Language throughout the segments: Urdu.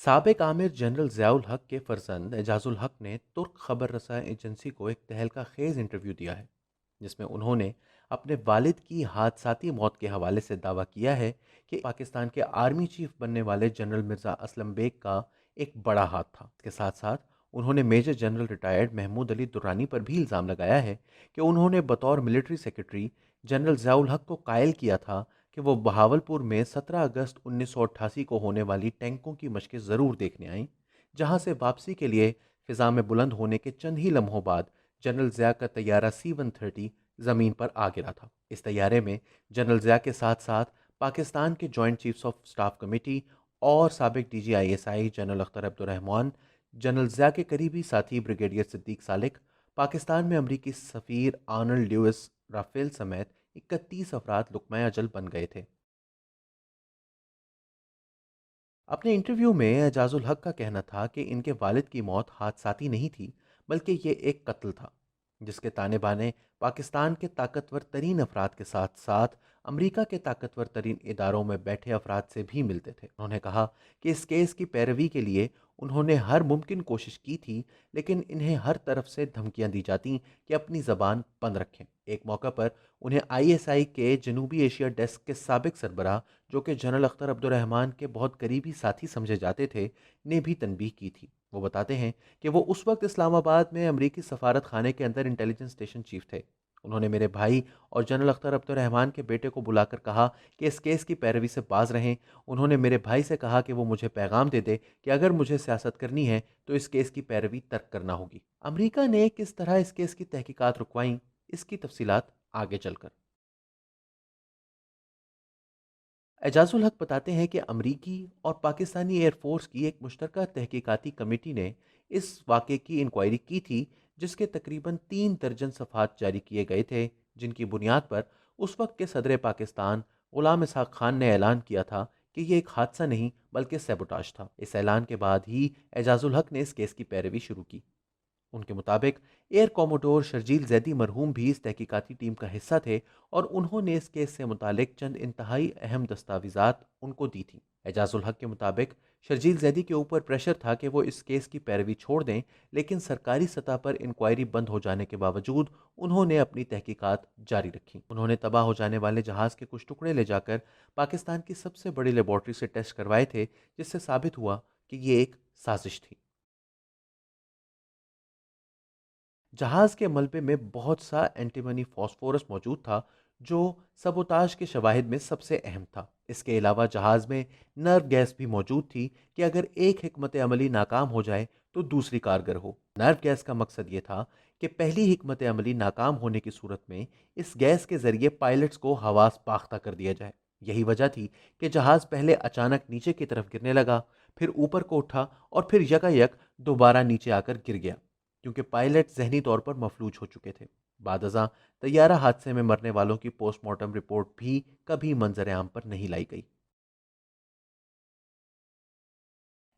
سابق عامر جنرل ضیاء الحق کے فرزند اعجاز الحق نے ترک خبر رساں ایجنسی کو ایک تہلکہ خیز انٹرویو دیا ہے، جس میں انہوں نے اپنے والد کی حادثاتی موت کے حوالے سے دعویٰ کیا ہے کہ پاکستان کے آرمی چیف بننے والے جنرل مرزا اسلم بیگ کا ایک بڑا ہاتھ تھا۔ اس کے ساتھ ساتھ انہوں نے major general retired Mahmood Ali Durrani پر بھی الزام لگایا ہے کہ انہوں نے بطور ملٹری سیکرٹری جنرل ضیاء الحق کو قائل کیا تھا کہ وہ بہاولپور میں 17 اگست 1988 کو ہونے والی ٹینکوں کی مشقیں ضرور دیکھنے آئیں، جہاں سے واپسی کے لیے فضا میں بلند ہونے کے چند ہی لمحوں بعد جنرل ضیاء کا طیارہ C-130 زمین پر آ گرا تھا۔ اس طیارے میں جنرل ضیاء کے ساتھ ساتھ پاکستان کے joint chiefs of staff committee اور سابق DG ISI جنرل اختر عبد الرحمان، جنرل ضیاء کے قریبی ساتھی بریگیڈیئر صدیق سالک، پاکستان میں امریکی سفیر آرنلڈ لیوس رافیل سمیت 31 افراد لقمہ اجل بن گئے تھے۔ اپنے انٹرویو میں اعجاز الحق کا کہنا تھا کہ ان کے والد کی موت حادثاتی نہیں تھی، بلکہ یہ ایک قتل تھا جس کے تانے بانے پاکستان کے طاقتور ترین افراد کے ساتھ ساتھ امریکہ کے طاقتور ترین اداروں میں بیٹھے افراد سے بھی ملتے تھے۔ انہوں نے کہا کہ اس کیس کی پیروی کے لیے انہوں نے ہر ممکن کوشش کی تھی، لیکن انہیں ہر طرف سے دھمکیاں دی جاتیں کہ اپنی زبان بند رکھیں۔ ایک موقع پر انہیں ISI کے جنوبی ایشیا ڈیسک کے سابق سربراہ، جو کہ جنرل اختر عبد الرحمان کے بہت قریبی ساتھی سمجھے جاتے تھے، نے بھی تنبیہ کی تھی۔ وہ بتاتے ہیں کہ وہ اس وقت اسلام آباد میں امریکی سفارت خانے کے اندر انٹیلیجنس اسٹیشن چیف تھے۔ انہوں نے میرے بھائی اور جنرل اختر عبد الرحمان کے بیٹے کو بلا کر کہا کہ اس کیس کی پیروی سے باز رہیں۔ انہوں نے میرے بھائی سے کہا کہ وہ مجھے پیغام دے دے کہ اگر مجھے سیاست کرنی ہے تو اس کیس کی پیروی ترک کرنا ہوگی۔ امریکہ نے کس طرح اس کیس کی تحقیقات رکوائیں، اس کی تفصیلات آگے چل کر۔ اعجاز الحق بتاتے ہیں کہ امریکی اور پاکستانی ایئر فورس کی ایک مشترکہ تحقیقاتی کمیٹی نے اس واقعے کی انکوائری کی تھی، جس کے تقریباً 3 درجن صفحات جاری کیے گئے تھے، جن کی بنیاد پر اس وقت کے صدر پاکستان غلام اسحاق خان نے اعلان کیا تھا کہ یہ ایک حادثہ نہیں بلکہ سیبوٹاژ تھا۔ اس اعلان کے بعد ہی اعجاز الحق نے اس کیس کی پیروی شروع کی۔ ان کے مطابق ایئر کوموڈور شرجیل زیدی مرحوم بھی اس تحقیقاتی ٹیم کا حصہ تھے اور انہوں نے اس کیس سے متعلق چند انتہائی اہم دستاویزات ان کو دی تھیں۔ اعجاز الحق کے مطابق شرجیل زیدی کے اوپر پریشر تھا کہ وہ اس کیس کی پیروی چھوڑ دیں، لیکن سرکاری سطح پر انکوائری بند ہو جانے کے باوجود انہوں نے اپنی تحقیقات جاری رکھی۔ انہوں نے تباہ ہو جانے والے جہاز کے کچھ ٹکڑے لے جا کر پاکستان کی سب سے بڑی لیبارٹری سے ٹیسٹ کروائے تھے، جس سے ثابت ہوا کہ یہ ایک سازش تھی۔ جہاز کے ملبے میں بہت سا اینٹی منی فاسفورس موجود تھا، جو سبوتاژ کے شواہد میں سب سے اہم تھا۔ اس کے علاوہ جہاز میں نرو گیس بھی موجود تھی کہ اگر ایک حکمت عملی ناکام ہو جائے تو دوسری کارگر ہو۔ نرو گیس کا مقصد یہ تھا کہ پہلی حکمت عملی ناکام ہونے کی صورت میں اس گیس کے ذریعے پائلٹس کو حواس باختہ کر دیا جائے۔ یہی وجہ تھی کہ جہاز پہلے اچانک نیچے کی طرف گرنے لگا، پھر اوپر کو اٹھا اور پھر یکا دوبارہ نیچے آ کر گر گیا، کیونکہ پائلٹ ذہنی طور پر مفلوج ہو چکے تھے۔ بعد ازاں طیارہ حادثے میں مرنے والوں کی پوسٹ مارٹم رپورٹ بھی کبھی منظر عام پر نہیں لائی گئی۔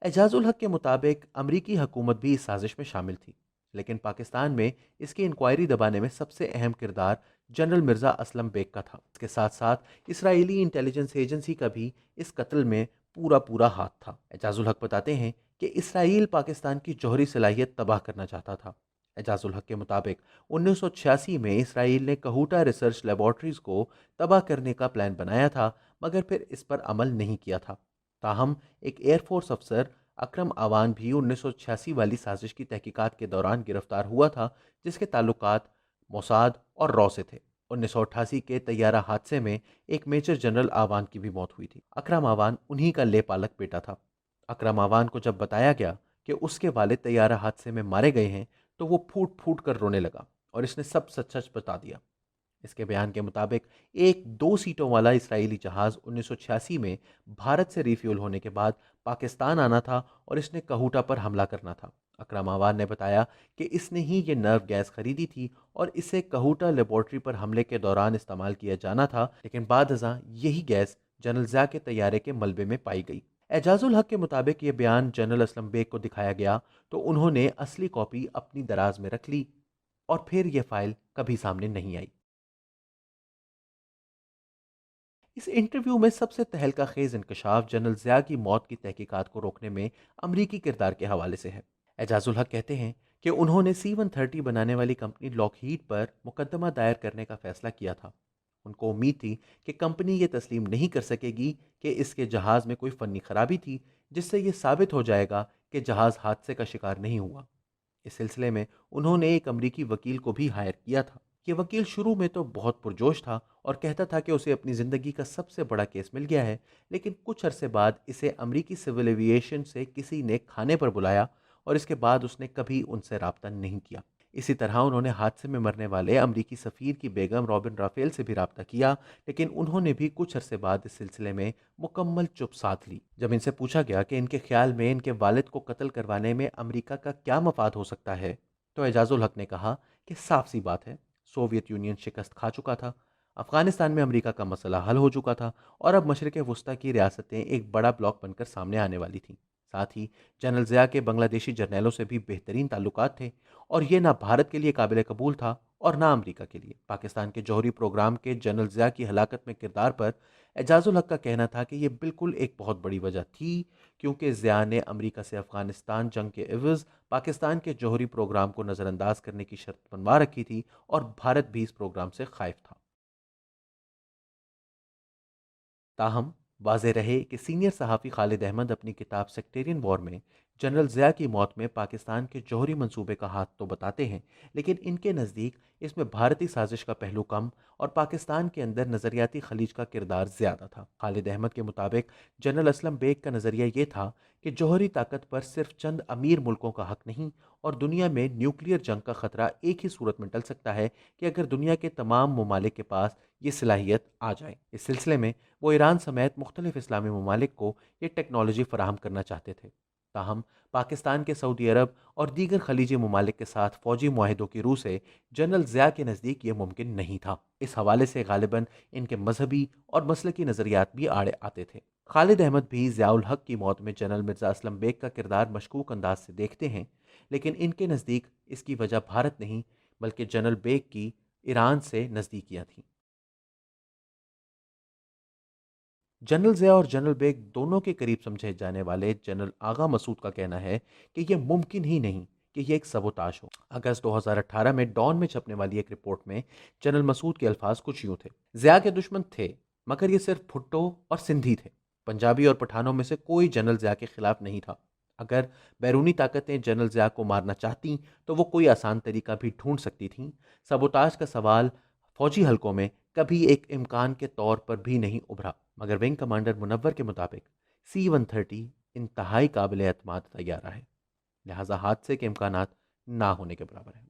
اعجاز الحق کے مطابق امریکی حکومت بھی اس سازش میں شامل تھی، لیکن پاکستان میں اس کی انکوائری دبانے میں سب سے اہم کردار جنرل مرزا اسلم بیگ کا تھا۔ اس کے ساتھ ساتھ اسرائیلی انٹیلیجنس ایجنسی کا بھی اس قتل میں پورا ہاتھ تھا۔ اعجاز الحق بتاتے ہیں کہ اسرائیل پاکستان کی جوہری صلاحیت تباہ کرنا چاہتا تھا۔ اعجاز الحق کے مطابق 1986 میں اسرائیل نے کہوٹا ریسرچ لیبارٹریز کو تباہ کرنے کا پلان بنایا تھا، مگر پھر اس پر عمل نہیں کیا تھا۔ تاہم ایک ایئر فورس افسر اکرم آوان بھی 1986 والی سازش کی تحقیقات کے دوران گرفتار ہوا تھا، جس کے تعلقات موساد اور را سے تھے۔ 1988 کے طیارہ حادثے میں ایک میجر جنرل آوان کی بھی موت ہوئی تھی۔ اکرم آوان انہی کا لے پالک بیٹا تھا۔ اکرم آوان کو جب بتایا گیا کہ اس کے والد طیارہ حادثے میں مارے گئے ہیں تو وہ پھوٹ پھوٹ کر رونے لگا اور اس نے سب سچ سچ بتا دیا۔ اس کے بیان کے مطابق ایک 2 سیٹوں والا اسرائیلی جہاز 1986 میں بھارت سے ریفیول ہونے کے بعد پاکستان آنا تھا اور اس نے کہوٹا پر حملہ کرنا تھا۔ اکرم آوان نے بتایا کہ اس نے ہی یہ نرو گیس خریدی تھی اور اسے کہوٹا لیبارٹری پر حملے کے دوران استعمال کیا جانا تھا، لیکن بعد ازاں یہی گیس جنرل ضیاء کے طیارے کے ملبے میں پائی گئی۔ اعجاز الحق کے مطابق یہ بیان جنرل اسلم بیگ کو دکھایا گیا تو انہوں نے اصلی کاپی اپنی دراز میں رکھ لی اور پھر یہ فائل کبھی سامنے نہیں آئی۔ اس انٹرویو میں سب سے تہلکہ خیز انکشاف جنرل ضیاء کی موت کی تحقیقات کو روکنے میں امریکی کردار کے حوالے سے ہے۔ اعجاز الحق کہتے ہیں کہ انہوں نے C-130 بنانے والی کمپنی لاک ہیڈ پر مقدمہ دائر کرنے کا فیصلہ کیا تھا۔ ان کو امید تھی کہ کمپنی یہ تسلیم نہیں کر سکے گی کہ اس کے جہاز میں کوئی فنی خرابی تھی، جس سے یہ ثابت ہو جائے گا کہ جہاز حادثے کا شکار نہیں ہوا۔ اس سلسلے میں انہوں نے ایک امریکی وکیل کو بھی ہائر کیا تھا۔ یہ وکیل شروع میں تو بہت پرجوش تھا اور کہتا تھا کہ اسے اپنی زندگی کا سب سے بڑا کیس مل گیا ہے، لیکن کچھ عرصے بعد اسے امریکی سول ایویشن سے کسی نے کھانے پر بلایا اور اس کے بعد اس نے کبھی ان سے رابطہ نہیں کیا۔ اسی طرح انہوں نے حادثے میں مرنے والے امریکی سفیر کی بیگم رابن رافیل سے بھی رابطہ کیا، لیکن انہوں نے بھی کچھ عرصے بعد اس سلسلے میں مکمل چپ ساتھ لی۔ جب ان سے پوچھا گیا کہ ان کے خیال میں ان کے والد کو قتل کروانے میں امریکہ کا کیا مفاد ہو سکتا ہے، تو اعجاز الحق نے کہا کہ صاف سی بات ہے، سوویت یونین شکست کھا چکا تھا، افغانستان میں امریکہ کا مسئلہ حل ہو چکا تھا اور اب مشرق وسطیٰ کی ریاستیں ایک بڑا بلاک بن کر سامنے آنے والی تھیں۔ ساتھ ہی جنرل ضیاء کے بنگلہ دیشی جرنیلوں سے بھی بہترین تعلقات تھے، اور یہ نہ بھارت کے لیے قابل قبول تھا اور نہ امریکہ کے لیے۔ پاکستان کے جوہری پروگرام کے جنرل ضیاء کی ہلاکت میں کردار پر اعجاز الحق کا کہنا تھا کہ یہ بالکل ایک بہت بڑی وجہ تھی، کیونکہ ضیاء نے امریکہ سے افغانستان جنگ کے عوض پاکستان کے جوہری پروگرام کو نظر انداز کرنے کی شرط بنوا رکھی تھی، اور بھارت بھی اس پروگرام سے خائف تھا۔ تاہم واضح رہے کہ سینئر صحافی خالد احمد اپنی کتاب سیکٹیرین وار میں جنرل ضیاء کی موت میں پاکستان کے جوہری منصوبے کا ہاتھ تو بتاتے ہیں، لیکن ان کے نزدیک اس میں بھارتی سازش کا پہلو کم اور پاکستان کے اندر نظریاتی خلیج کا کردار زیادہ تھا۔ خالد احمد کے مطابق جنرل اسلم بیگ کا نظریہ یہ تھا کہ جوہری طاقت پر صرف چند امیر ملکوں کا حق نہیں، اور دنیا میں نیوکلیئر جنگ کا خطرہ ایک ہی صورت میں ٹل سکتا ہے کہ اگر دنیا کے تمام ممالک کے پاس یہ صلاحیت آ جائے۔ اس سلسلے میں وہ ایران سمیت مختلف اسلامی ممالک کو یہ ٹیکنالوجی فراہم کرنا چاہتے تھے۔ تاہم پاکستان کے سعودی عرب اور دیگر خلیجی ممالک کے ساتھ فوجی معاہدوں کی روح سے جنرل ضیاء کے نزدیک یہ ممکن نہیں تھا۔ اس حوالے سے غالباً ان کے مذہبی اور مسلکی نظریات بھی آڑے آتے تھے۔ خالد احمد بھی ضیاء الحق کی موت میں جنرل مرزا اسلم بیگ کا کردار مشکوک انداز سے دیکھتے ہیں، لیکن ان کے نزدیک اس کی وجہ بھارت نہیں بلکہ جنرل بیگ کی ایران سے نزدیکیاں تھیں۔ جنرل ضیاء اور جنرل بیگ دونوں کے قریب سمجھے جانے والے جنرل آغا مسعود کا کہنا ہے کہ یہ ممکن ہی نہیں کہ یہ ایک سبوتاش ہو۔ اگست 2018 میں ڈان میں چھپنے والی ایک رپورٹ میں جنرل مسعود کے الفاظ کچھ یوں تھے: ضیاء کے دشمن تھے، مگر یہ صرف بھٹو اور سندھی تھے، پنجابی اور پٹھانوں میں سے کوئی جنرل ضیاء کے خلاف نہیں تھا۔ اگر بیرونی طاقتیں جنرل ضیاء کو مارنا چاہتیں تو وہ کوئی آسان طریقہ بھی ڈھونڈ سکتی تھیں۔ سبوتاش کا سوال فوجی حلقوں میں کبھی ایک امکان کے طور پر بھی نہیں ابھرا، مگر ونگ کمانڈر منور کے مطابق C-130 انتہائی قابل اعتماد طیارہ ہے، لہذا حادثے کے امکانات نہ ہونے کے برابر ہیں۔